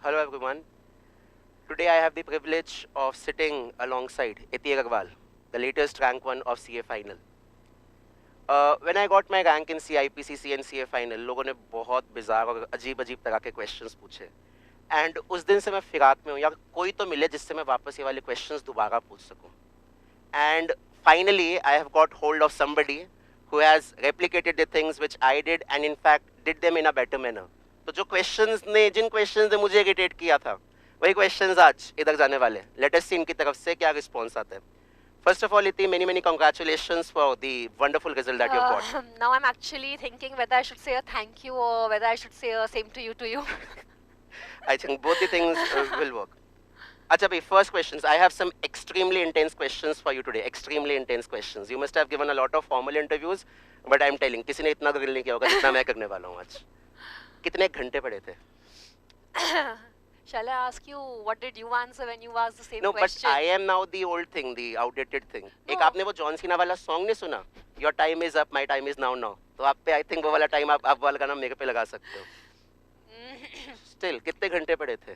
Hello everyone. Today I have the privilege of sitting alongside Iti Agarwal, the latest rank 1 of CA final. When I got my rank in CIPCC and CA final, लोगों ने बहुत bizarre और अजीब-अजीब तरह के questions पूछे. And उस दिन से मैं फिराक में हूँ यार, कोई तो मिले जिससे मैं वापस ये वाले questions दोबारा पूछ सकूँ. And finally I have got hold of somebody who has replicated the things which I did and in fact did them in a better manner. तो जो questions ने जिन questions ने मुझे irritate किया था, वही questions आज इधर जाने वाले. Let us see इनकी तरफ से क्या response आता है. First of all, Iti, many congratulations for the wonderful result that you've got. Now I'm actually thinking whether I should say a thank you or whether I should say a same to you. I think both the things will work. Acha bhai, first questions. I have some extremely intense questions for you today. Extremely intense questions. You must have given a lot of formal interviews, but I'm telling, किसी ने इतना grill नहीं किया होगा जितना मैं करने वाला हूँ आज. कितने घंटे पढ़े थे? Shall I ask you what did you answer when you asked the same No, question? but I am now the old thing, the outdated thing. No. एक आपने वो जॉन सीना वाला सॉन्ग नहीं सुना? Your time is up, my time is now. तो आप पे I think वो वाला टाइम आप वाला गाना मेरे पे लगा सकते हो. Still, कितने घंटे पढ़े थे?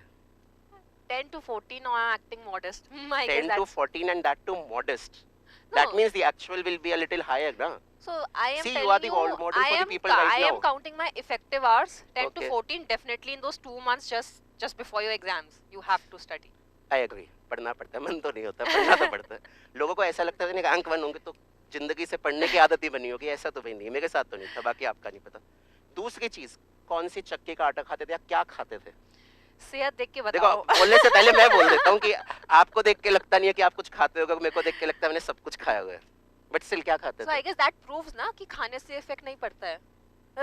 10 to 14 or I'm acting modest. I 10 guess to that's... 14 and that too modest. No. That means the actual will be a little higher, na? So I am See, telling you are the role model for the people right I now. am counting my effective hours. 10 Okay. to 14 definitely in those 2 months just before your exams. You have to study. I agree. पढ़ना पड़ता है, मन तो नहीं होता, पढ़ना तो पड़ता है. लोगों को ऐसा लगता है कि रैंक 1 होंगे तो जिंदगी से पढ़ने की आदत ही बनी होगी. ऐसा तो भाई नहीं, मेरे साथ तो नहीं था, बाकी आपका नहीं पता. दूसरी चीज, कौन सी चक्के का आटा खाते थे या क्या खाते थे? सेहत देख के देखो, बताओ. बोलने से पहले मैं बोल देता हूँ कि आपको देख के लगता नहीं है कि आप कुछ खाते होगे, मेरे को देख के लगता है मैंने सब कुछ खाया हुआ है. बट स्टिल क्या खाते So थे? I guess that proves ना कि खाने से इफेक्ट नहीं पड़ता है.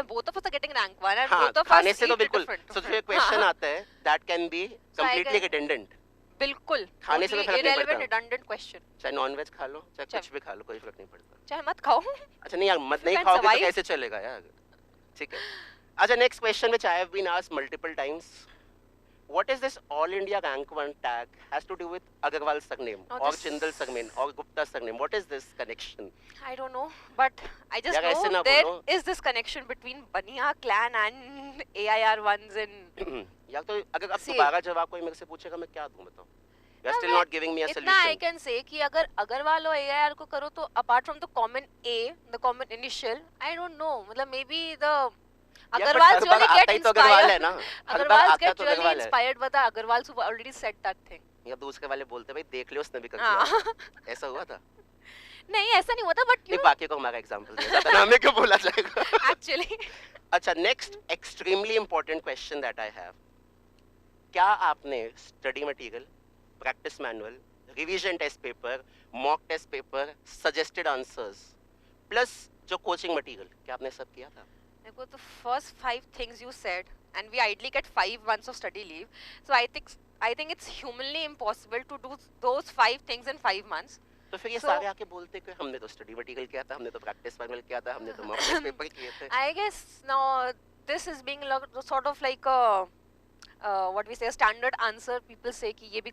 Both of us are getting rank 1 and हाँ, both of खाने us से तो eat बिल्कुल. different. So जो ये question आता है, that can be So I completely guess- redundant. बिल्कुल. खाने से तो Totally फर्क नहीं irrelevant, पड़ता. redundant question. चाहे नॉन वेज खा लो, चाहे चाहे- कुछ भी खा लो, कोई फर्क नहीं पड़ता. चाहे मत खाओ. अच्छा नहीं यार, मत नहीं can खाओगे तो survive. कैसे चलेगा यार? ठीक है. अच्छा, next question which I have been asked multiple times. What is this all India rank 1 tag has to do with Agarwal surname Oh, or this- Jindal surname or Gupta surname? What is this connection? I don't know, but I just यार ऐसे know ना there बोलो. is this connection between Baniya clan and AIR ones and यार तो अगर अब See. दोबारा जवाब कोई मेरे से पूछेगा मैं क्या दूं बताओ? You are still not giving me a इतना I solution. can say कि अगर अग्रवाल और AIR को करो तो apart from the common A, the common initial, I don't know, मतलब maybe the यार, but Agarwals her bar really आता get ही तो अग्रवाल है inspired. ना. हर बार Agarwals आता get तो really अग्रवाल है. inspired by the Agarwals who already said that thing. या दूसरे वाले बोलते भाई देख लियो उसने भी कर हाँ. दिया. ऐसा हुआ था. नहीं ऐसा नहीं होता but you नहीं बाकी को हमारा एग्जांपल दिया जाता है, हमें क्यों बोला जाएगा? actually अच्छा, next extremely important question that I have. क्या आपने study material, practice manual, revision test paper, mock test paper, suggested answers plus जो कोचिंग मटेरियल, क्या आपने सब किया था? देखो the first 5 things you said and we ideally get 5 months of study leave, so I think it's humanly impossible to do those 5 things in 5 months. तो फिर ये So- सारे आके बोलते कि हमने तो स्टडी मटेरियल किया था, हमने तो प्रैक्टिस मैनुअल किया था, हमने तो मॉक टेस्ट पेपर किए थे. I guess now this is being sort of like a what we say a standard answer. People say कि ये भी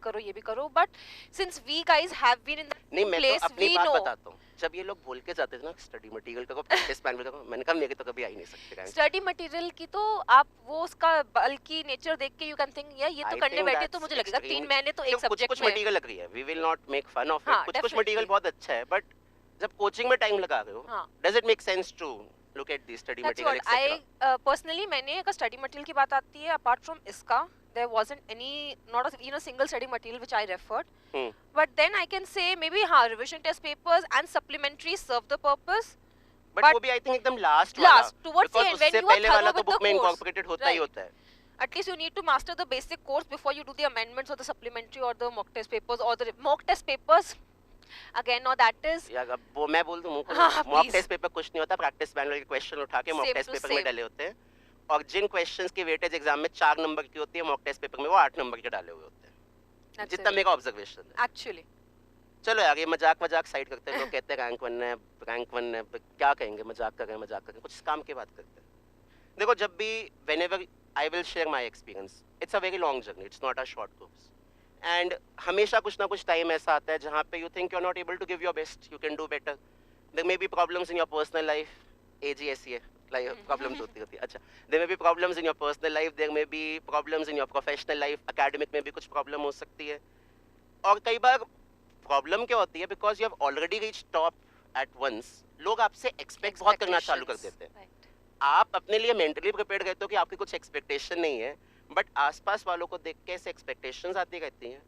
करो, but since we guys have been in नहीं, the मैं place, तो अपनी we बात know. बताता हूँ. जब ये लोग बोल के जाते थे ना स्टडी मटेरियल का प्रैक्टिस मैनुअल का, मैंने कहा मेरे तो कभी आ ही नहीं सकते guys. स्टडी मटेरियल की तो आप वो उसका बल्कि नेचर देख के यू कैन थिंक यार ये तो I करने think बैठे that's तो मुझे लगेगा 3 extremely- महीने तो एक कुछ सब्जेक्ट कुछ में. मटेरियल लग रही है. We will not make fun of हाँ, इट. कुछ definitely. मटेरियल बहुत अच्छा है, बट जब कोचिंग में टाइम लगा रहे हो, हाँ. Does it make sense to look at the study That's material what etcetera? I personally मैंने अगर स्टडी मटेरियल की बात आती है apart from इसका there wasn't any not a single study material which I referred. But then I can say maybe हाँ revision test papers and supplementaries serve the purpose. But but वो भी I think एकदम last last, towards the because end, when उससे you are पहले वाला thorough तो with book the में course. Incorporated होता ही Right. होता है. At least you need to master the basic course before you do the amendments or the supplementary or the mock test papers or the mock test papers. Again, no, that is यार अब वो मैं बोल दूं मुंह हाँ, को, mock please. Test paper कुछ नहीं होता. प्रैक्टिस मैनुअल के क्वेश्चन उठा के mock Same test to paper में same. डाले होते हैं, और जिन क्वेश्चंस की वेटेज एग्जाम में 4 नंबर की होती है, मॉक टेस्ट पेपर में वो 8 नंबर के डाले हुए होते हैं. that's जितना it. मेरा ऑब्जर्वेशन है. Actually. चलो यार, ये मजाक साइड करते हैं. लोग कहते हैं रैंक 1 है, रैंक 1 है, क्या कहेंगे, मजाक कर रहे हैं, कुछ काम की बात करते हैं. देखो, जब भी whenever I will share my experience, it's a very long journey, it's not a short course, and हमेशा कुछ ना कुछ टाइम ऐसा आता है जहाँ पे you think you're not able to give your best, you can do better, there may be problems in your personal life, age ही ऐसी है, लाइफ प्रॉब्लम्स होती होती है. अच्छा, there may be problems in your personal life, there may be problems in your professional life, academic में भी कुछ प्रॉब्लम हो सकती है. और कई बार प्रॉब्लम क्या होती है, because you have already reach top at once, लोग आपसे एक्सपेक्ट बहुत करना चालू कर देते हैं. Right. आप अपने लिए मेंटली प्रिपेयर्ड रहते हो कि आपकी कुछ एक्सपेक्टेशन नहीं है, बट आसपास वालों को देख के ऐसे एक्सपेक्टेशंस आती रहती हैं,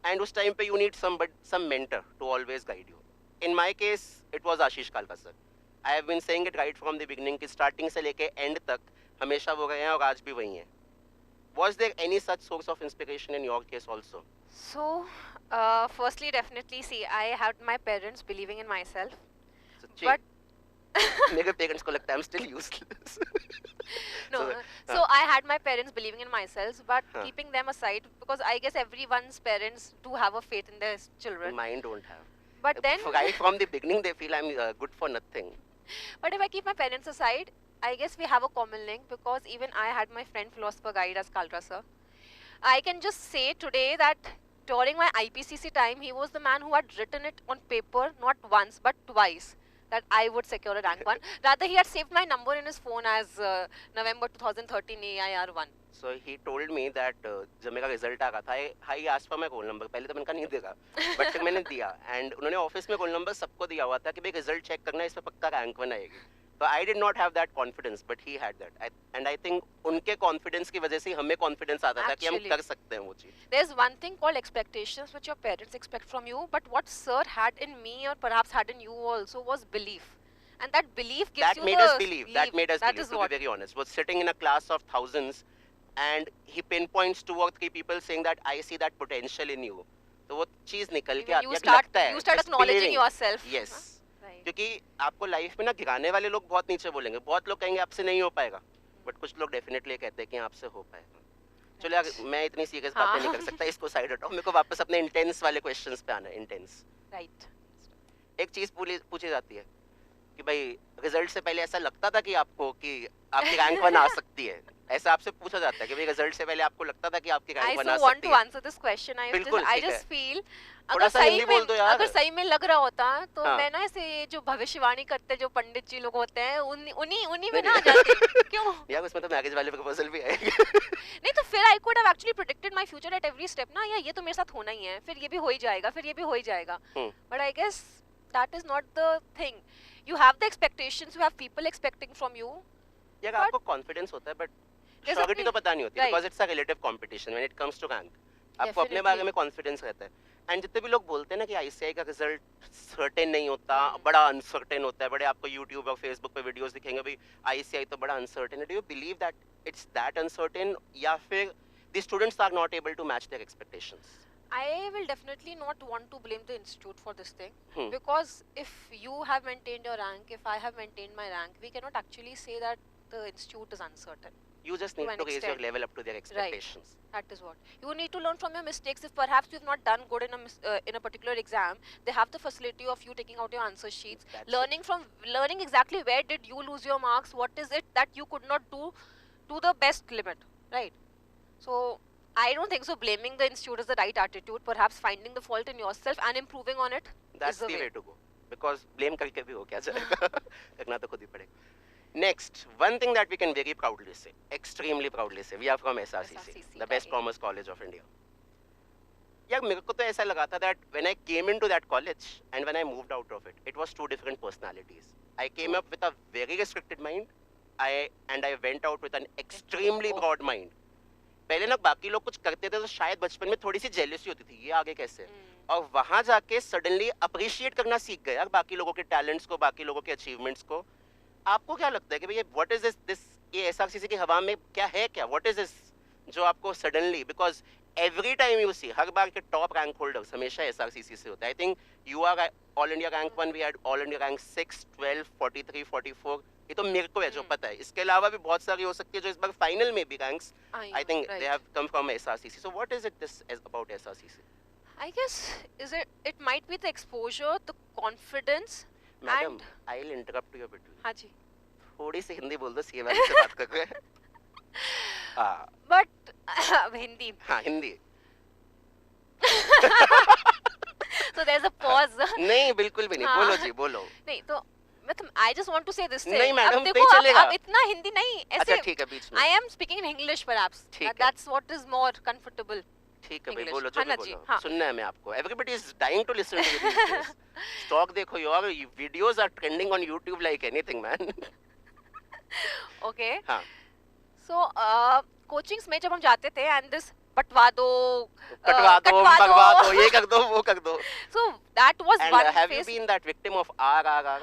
एंड उस टाइम पे you need some mentor to always guide you. In my case it was Ashish कालका sir. I have been saying it right from the beginning कि स्टार्टिंग से लेके एंड तक हमेशा वो रहे हैं और आज भी वही हैं. Was there any such source of inspiration in your case also? So, firstly, definitely, see, I had my parents believing in myself, सच्ची? but मेरे पेरेंट्स को लगता है I'm still useless. no. So, So I had my parents believing in myself, but Huh. keeping them aside, because I guess everyone's parents do have a faith in their children. mine don't have. But then, Right from the beginning they feel I'm good for nothing. but if I keep my parents aside, I guess we have a common link, because even I had my friend philosopher guide as Kalra sir. I can just say today that during my IPCC time, he was the man who had written it on paper not once but twice that I would secure a rank 1. Rather, he had saved my number in his phone as November 2013 AIR1. So he told me that जब मेरा result आ रहा था, I asked for my roll number. पहले तो मैंने कहा नहीं देगा, बट फिर मैंने दिया, एंड उन्होंने ऑफिस में रोल नंबर सबको दिया हुआ था कि भाई रिजल्ट चेक करना, इसमें पक्का रैंक 1 आएगी. तो I did not have that confidence, but he had that, and I think उनके कॉन्फिडेंस की वजह से हमें कॉन्फिडेंस आता था कि हम Actually. कर सकते हैं वो चीज. There's one thing called expectations which your parents expect from you, but what sir had in me or perhaps had in you also was belief. And that belief gives That you made the us believe. That made us that believe, is to what. be very honest. Was sitting in a class of thousands, and he pinpoints 2 or 3 people saying that I see that potential in you. तो वो चीज निकल के Even आती you है, start लगता है. you start just acknowledging believing. yourself. Yes. Huh? Right. क्योंकि आपको लाइफ में ना गिराने वाले लोग बहुत नीचे बोलेंगे, बहुत लोग कहेंगे आपसे नहीं हो पाएगा, बट कुछ लोग डेफिनेटली कहते हैं कि आपसे हो पाएगा. चलो यार, मैं इतनी सीरियस बातें नहीं कर सकता, इसको साइड हटाओ, मेरे को वापस अपने इंटेंस वाले क्वेश्चंस पे आना है. Intense Right. एक चीज पूछी जाती है कि भाई रिजल्ट से पहले ऐसा लगता था कि आपको कि आपकी रैंक 1 आ सकती है, ऐसा आपसे पूछा जाता है कि भाई रिजल्ट से पहले आपको लगता था कि आपकी I रैंक 1 आ so want सकती to है. answer this question. बिल्कुल, I ठीक है. just feel थोड़ा अगर सा सही हिंदी में बोल दो यार. अगर सही में लग रहा होता तो हाँ. मैं ना ऐसे जो भविष्यवाणी करते जो पंडित जी लोग होते हैं उन्हीं में नहीं, ना आ जाती. क्यों? यार उसमें तो मैरिज वाले प्रपोजल भी आएंगे. नहीं तो फिर I could have actually predicted my future at every step ना, या ये तो मेरे साथ होना ही है, फिर ये भी हो ही जाएगा, फिर ये भी हो ही जाएगा. But I guess that is not the thing. You have the expectations, you have people expecting from you. यार But- आपको कॉन्फिडेंस होता है, बट There's श्योरिटी a- तो पता नहीं होती, Right. Because it's a relative competition when it comes to rank. आपको अपने बारे में कॉन्फिडेंस रहता है. एंड जितने भी लोग बोलते हैं ना कि आईसीआई का रिजल्ट सर्टेन नहीं होता, बड़ा अनसर्टेन होता है, बड़े आपको यूट्यूब और फेसबुक पे वीडियोस दिखेंगे भाई आईसीआई तो बड़ा अनसर्टेन है. Do you believe that it's that uncertain, या फिर the students are not able to match their expectations? I will definitely not want to blame the institute for this thing, Hmm. because if you have maintained your rank, if I have maintained my rank, we cannot actually say that the institute is uncertain. You just To need an to raise your extent. level up to their expectations. That is what you need to learn from your mistakes. If perhaps you've not done good in a particular exam, they have the facility of you taking out your answer sheets, That's learning exactly where did you lose your marks, what is it that you could not do to the best limit, right? So I don't think so blaming the institute is the right attitude. Perhaps finding the fault in yourself and improving on it That's is the the way. way to go. Because blame करके भी हो क्या जाएगा. करना तो खुद ही पड़ेगा. Next, one thing that we can very proudly say, extremely proudly say, we are from SRCC, the best Delhi. commerce college of India. यार मेरे को तो ऐसा लगा था that when I came into that college and when I moved out of it, it was 2 different personalities. I came up with a very restricted mind, I went out with an extremely Oh. broad mind. पहले ना बाकी लोग कुछ करते थे तो शायद बचपन में थोड़ी सी जेलसी होती थी, ये आगे कैसे, और वहां जाके सडनली अप्रिशिएट करना सीख गए यार बाकी लोगों के टैलेंट्स को, बाकी लोगों के अचीवमेंट्स को. आपको क्या लगता है कि भैया व्हाट इज दिस ये एसआरसीसी की हवा में क्या है, क्या व्हाट इज दिस जो आपको suddenly, because every time you see हर बार के टॉप रैंक होल्डर्स हमेशा एसआरसीसी से होता है. I think you are all India rank 1, we had all India rank 6, 12, 43, 44. ये तो मेरे को है जो पता है, इसके अलावा भी बहुत सारी हो सकती है जो इस बार फाइनल में भी ranks I think they have come from SRCC. So what is it this about SRCC? I guess it might be the exposure, the confidence, madam and I will interrupt you between. हाँ जी. थोड़ी सी हिंदी बोल दो, CA वाले से बात कर रहे हैं. हाँ But Hindi. हाँ Hindi. So there's a pause. नहीं बिल्कुल भी नहीं, हाँ. बोलो जी बोलो. नहीं तो I just want to say this thing. नहीं मैडम, अब पे देखो चलेगा. अब इतना हिंदी नहीं अच्छा ऐसे. ठीक है, बीच में. I am speaking in English perhaps. ठीक है. That's what is more comfortable. ठीक है भाई, English. बोलो जो हाँ भी ना बोलो. जी, हाँ. सुनना है मैं आपको. Everybody is dying to listen to you these days. Stock देखो यार, videos are trending on YouTube like anything man. Okay. हाँ. So coachings में जब हम जाते थे and this बटवा दो, कटवा दो, भगवा दो, ये कर दो, वो कर दो. So that was And one have you phase. been that victim of R? R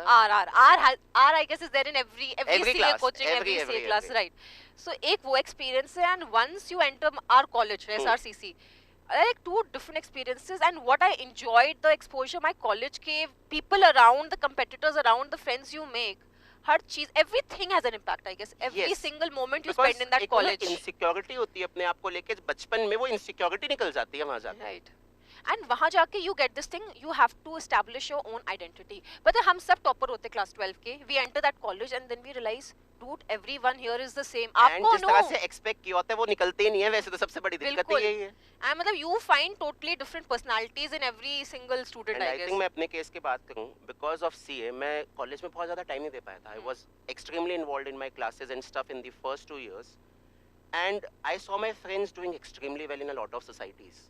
I guess is there in every Every CA class, coaching, every every, CA class, every. right? So एक वो experience है, and once you enter our college, SRCC, like two different experiences, and what I enjoyed the exposure my college gave, people around, the competitors around, the friends you make, हर चीज, everything has an impact, I guess. Every Yes. single moment you Because spend in that एक ना college. insecurity होती है अपने आप को लेके, बचपन में वो insecurity निकल जाती है वहाँ जाके. Right. And वहाँ जाके you get this thing, you have to establish your own identity. But हम सब topper होते class 12 के, we enter that college and then we realize, dude, everyone here is the same. And आपको जिस तरह से expect किया होता है वो निकलते ही नहीं है, वैसे तो सबसे बड़ी दिक्कत बिल्कुल. ही यही है. And मतलब you find totally different personalities in every single student, And I I guess. think मैं अपने केस की बात करूं, because of CA मैं कॉलेज में बहुत ज़्यादा टाइम नहीं दे पाया था. I was extremely involved in my classes and stuff in the first 2 years, and I saw my friends doing extremely well in a lot of societies.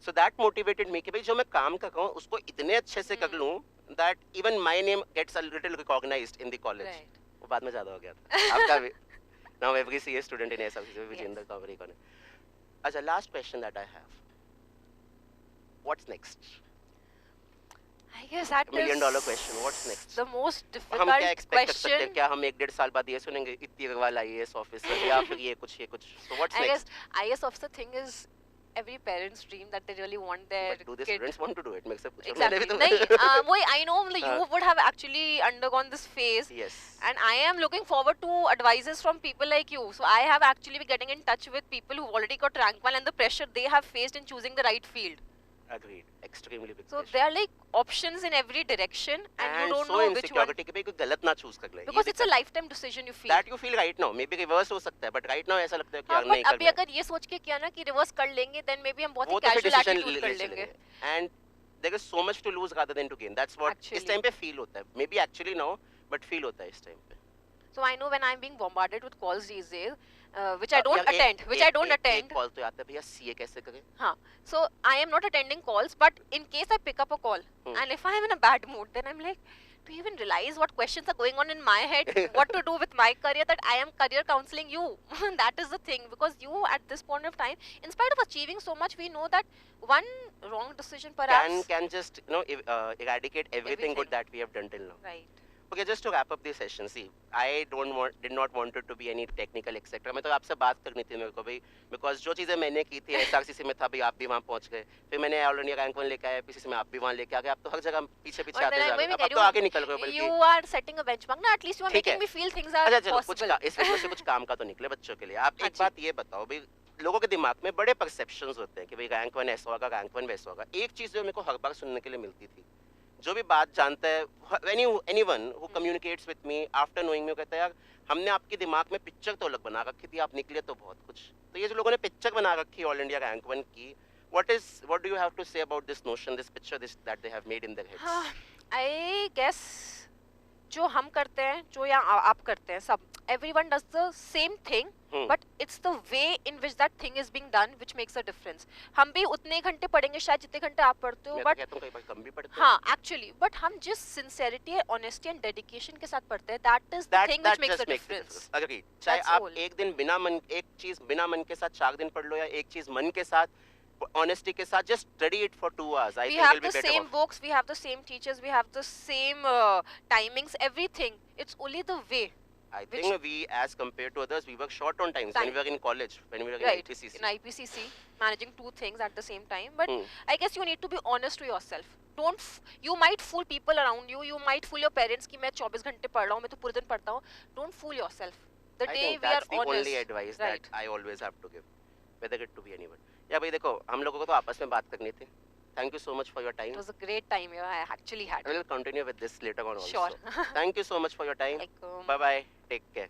So that motivated me कि भाई जो मैं काम कर रहा हूँ उसको इतने अच्छे से कर लूँ that even my name gets a little recognized in the college. Right. वो बाद में ज़्यादा हो गया था. आपका भी. Now every CA student in SRCC, Vijender Kaveri कौन है? अच्छा, last question that I have. What's next? I guess that $1 million is question. What's next? the most हम difficult क्या एक्सपेक्ट कर सकते हैं? question. क्या हम 1-1.5 साल बाद ये सुनेंगे इतनी अग्रवाल IAS ऑफिसर या फिर ये कुछ so what's I guess next? IAS officer thing is every parent's dream that they really want their But do the kid. students want to do it? मेरे से पूछो. Exactly. मैंने भी तो नहीं, वही I know मतलब हाँ. you would have actually undergone this phase. Yes. And I am looking forward to advices from people like you. So I have actually been getting in touch with people who've already got rank 1 and the pressure they have faced in choosing the right field. Agreed. Extremely big So pressure. there are like options in every direction and you don't so know which one. insecurity कि भाई कोई गलत ना choose कर ले. Because ये it's a दिक्कत. lifetime decision you feel. That you feel right now. Maybe reverse हो सकता है, but right now ऐसा लगता है कि हाँ, यार but नहीं अभी करना. अगर ये सोच के किया ना कि रिवर्स कर लेंगे then maybe हम बहुत ही वो तो फिर casual decision attitude ले कर चलेंगे. लेंगे. And there is so much to lose rather than to gain. That's what इस Actually. time पे feel होता है. Maybe actually no, but feel होता है इस time पे. So I know when I'm being bombarded with calls these days, which I don't attend, I don't attend. एक call तो आता है भैया CA कैसे करें? हाँ, so I am not attending calls, but in case I pick up a call, and if I am in a bad mood, then I'm like, do you even realize what questions are going on in my head? What to do with my career? That I am career counseling you. That is the thing, because you at this point of time, in spite of achieving so much, we know that one wrong decision perhaps. Can just eradicate everything good Everything. that we have done till now. Right. Okay, just to wrap up this session, see, I did not want it to be any technical etc. मैं तो आपसे बात करनी थी मेरे को भाई, because जो चीज़ें मैंने की थी SRCC में था भाई, आप भी वहाँ पहुँच गए, फिर मैंने ऑल इंडिया रैंक 1 लेके आया, PCC में आप भी वहाँ लेके आ गए, आप तो हर जगह पीछे पीछे और आते then जा I'm रहे going हो, अब to तो आगे निकल रहे हो you बल्कि. are setting a benchmark. ना at least you are ठीक making है. me feel things are अच्छा चलो कुछ possible. इस वीडियो से कुछ काम का तो निकले बच्चों के लिए. आप एक अच्छी. बात ये बताओ भाई, लोगों के दिमाग में बड़े परसेप्शंस होते हैं कि भाई रैंक 1 ऐसा होगा, रैंक 1 वैसा होगा. एक चीज़ जो मेरे को हर बार सुनने के लिए मिलती थी, जो भी बात जानता है, anyone who communicates with me after knowing me, वो कहता है यार हमने आपके दिमाग में पिक्चर तो अलग बना रखी थी, आप निकले तो बहुत कुछ. तो ये जो लोगों ने पिक्चर बना रखी है ऑल इंडिया रैंक 1 की, what do you have to say about this notion, this picture that they have made in their heads? I guess जो हम करते हैं, जो या आप करते हैं, सब everyone does the same thing, but it's the way in which that thing is being done which makes a difference. हम भी उतने घंटे पढ़ेंगे शायद जितने घंटे आप पढ़ते हो, मैं but तो कहता हूँ कई बार कम भी पढ़ते हैं. हाँ actually, but हम जिस sincerity, honesty and dedication के साथ पढ़ते हैं, that is the thing which makes a difference. Agreed. चाहे That's आप all. एक दिन बिना मन, एक चीज बिना मन के साथ 4 दिन पढ़ लो, या एक चीज मन के साथ, honesty के साथ, just study it for 2 hours. I We think have you'll be the better same off. books, we have the same teachers, we have the same timings, everything. It's only the way. I think we, as compared to others, we were short on times when Time. we were in college, when we were Right, in IPCC. in IPCC, managing 2 things at the same time. But Hmm. I guess you need to be honest to yourself. You might fool people around you, you might fool your parents कि मैं 24 घंटे पढ़ रहा हूँ, मैं तो पूरे दिन पढ़ता हूँ. Don't fool yourself. The I day think we are that's the honest. only advice Right. that I always have to give, whether it to be anyone. या भाई देखो, हम लोगों को तो आपस में बात करनी थी. Thank you so much for your time. It was a great time I actually had. I will continue with this later on also. Sure. Thank you so much for your time. Like, Bye bye. Take care.